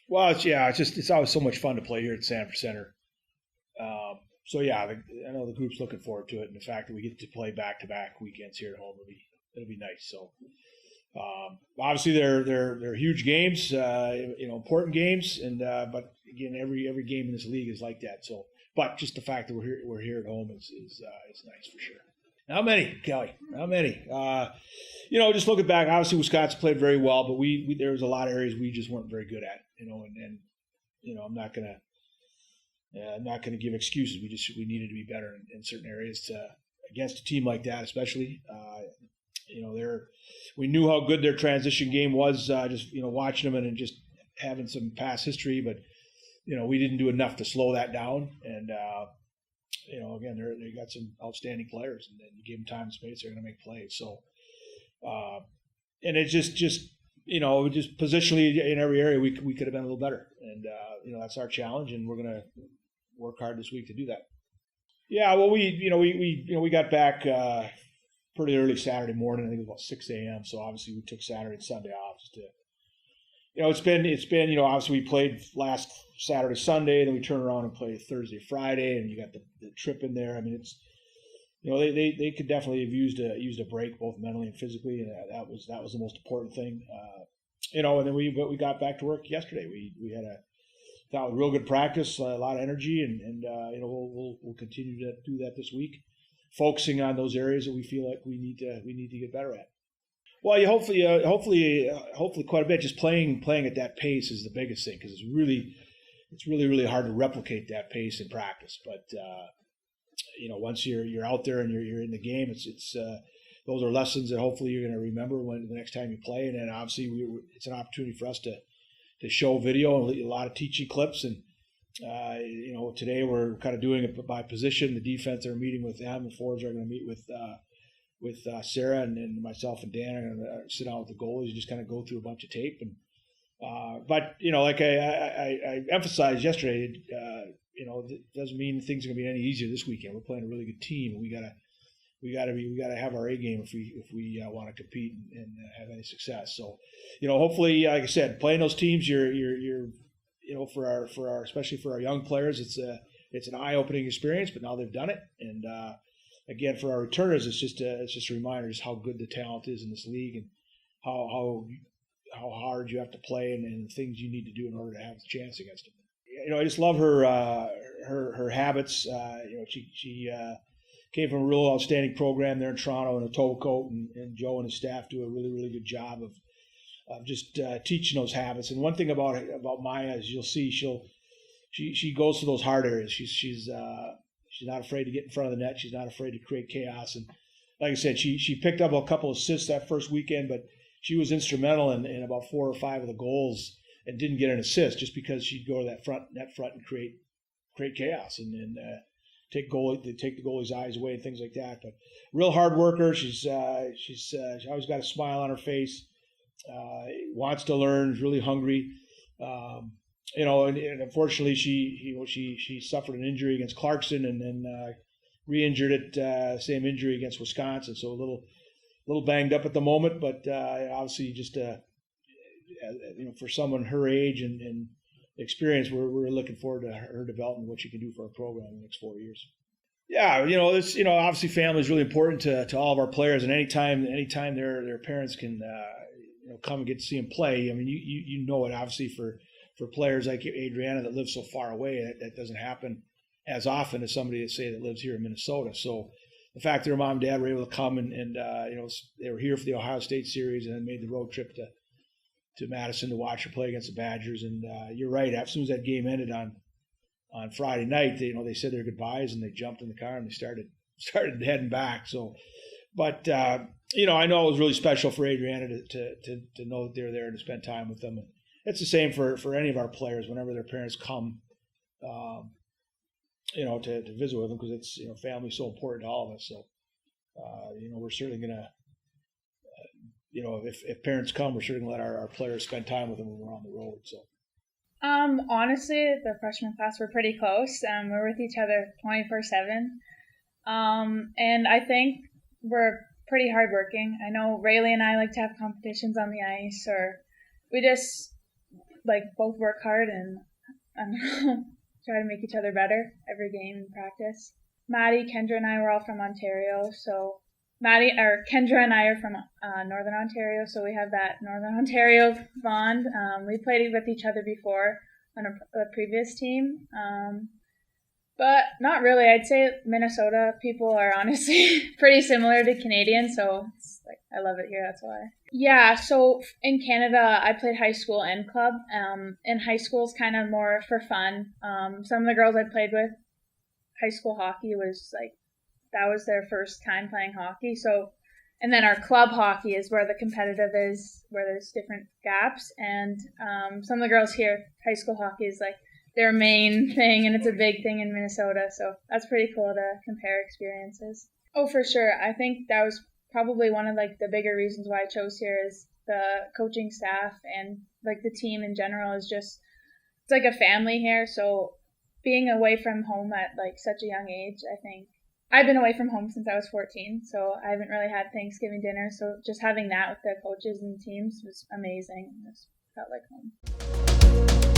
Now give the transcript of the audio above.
Well, it's always so much fun to play here at Sanford Center. I know the group's looking forward to it, and the fact that we get to play back-to-back weekends here at home it'll be nice. So obviously they're huge games, important games, and but again every game in this league is like that. So, but just the fact that we're here at home is nice for sure. How many, Kelly? How many? Just looking back, obviously Wisconsin played very well, but there was a lot of areas we just weren't very good at. I'm not gonna give excuses. We needed to be better in certain areas against a team like that, especially. We knew how good their transition game was. Watching them and just having some past history, but we didn't do enough to slow that down. And again, they got some outstanding players, and then you give them time and space, they're going to make plays. So, and it's just positionally in every area we could have been a little better, and that's our challenge, and we're going to work hard this week to do that. Yeah, well, we got back pretty early Saturday morning. I think it was about 6 a.m. So obviously we took Saturday and Sunday off just to. It's been obviously we played last Saturday, Sunday, then we turn around and play Thursday, Friday, and you got the trip in there. I mean, it's they could definitely have used a break both mentally and physically, and that was the most important thing. And then we got back to work yesterday. We had a real good practice, a lot of energy, and we'll continue to do that this week, focusing on those areas that we feel like we need to get better at. Well, you hopefully quite a bit. Just playing at that pace is the biggest thing, because it's really hard to replicate that pace in practice. But once you're out there and you're in the game, it's those are lessons that hopefully you're going to remember when the next time you play. And then obviously it's an opportunity for us to show video and a lot of teaching clips. And today we're kind of doing it by position. The defense are meeting with them. The forwards are going to meet with Sarah, and myself and Dan are going to sit down with the goalies and just kind of go through a bunch of tape. And but like I emphasized yesterday, it doesn't mean things are going to be any easier this weekend. We're playing a really good team, and we gotta have our A game if we want to compete and have any success. So, hopefully, like I said, playing those teams, you're for our especially for our young players, it's an eye-opening experience. But now they've done it, and again, for our returners, it's just a reminder just how good the talent is in this league, and how hard you have to play, and the things you need to do in order to have a chance against them. I just love her habits. She came from a real outstanding program there in Toronto in Etobicoke, and Joe and his staff do a really, really good job of just teaching those habits. And one thing about Mya is you'll see she goes to those hard areas. She's not afraid to get in front of the net. She's not afraid to create chaos. And like I said, she picked up a couple of assists that first weekend, but she was instrumental in about 4 or 5 of the goals and didn't get an assist just because she'd go to that net front and create chaos and take the goalie's eyes away and things like that. But real hard worker. She's always got a smile on her face. Wants to learn. Is really hungry. And unfortunately, she suffered an injury against Clarkson and then re-injured it. Same injury against Wisconsin. So a little banged up at the moment, but obviously just for someone her age and experience, we're looking forward to her development, what she can do for our program in the next 4 years. Yeah, this obviously family is really important to all of our players, and anytime their parents can come and get to see them play. I mean, you know it obviously for players like Adriana that live so far away, that doesn't happen as often as somebody that lives here in Minnesota. So the fact that her mom and dad were able to come and they were here for the Ohio State series and then made the road trip to Madison to watch her play against the Badgers. And you're right, as soon as that game ended on Friday night, they said their goodbyes and they jumped in the car and they started heading back. So, but I know it was really special for Adriana to know that they're there and to spend time with them. And it's the same for any of our players whenever their parents come, to visit with them, because it's family is so important to all of us. So, we're certainly gonna. If parents come, we're certainly going to let our players spend time with them when we're on the road. So, honestly, the freshman class we're pretty close. We're with each other 24/7, and I think we're pretty hardworking. I know Rayleigh and I like to have competitions on the ice, or we just both work hard and I don't know, try to make each other better every game and practice. Maddie, Kendra, and I were all from Ontario, so Kendra and I are from Northern Ontario, so we have that Northern Ontario bond. We played with each other before on a previous team, but not really. I'd say Minnesota people are honestly pretty similar to Canadians, so it's I love it here. That's why. Yeah, so in Canada, I played high school and club. And high school's kind of more for fun. Some of the girls I played with, high school hockey was that was their first time playing hockey. So, and then our club hockey is where the competitive is, where there's different gaps. And some of the girls here, high school hockey is their main thing, and it's a big thing in Minnesota. So that's pretty cool to compare experiences. Oh, for sure. I think that was probably one of the bigger reasons why I chose here is the coaching staff and the team in general is just, it's like a family here. So being away from home at such a young age, I think I've been away from home since I was 14, so I haven't really had Thanksgiving dinner. So just having that with the coaches and teams was amazing. It felt like home.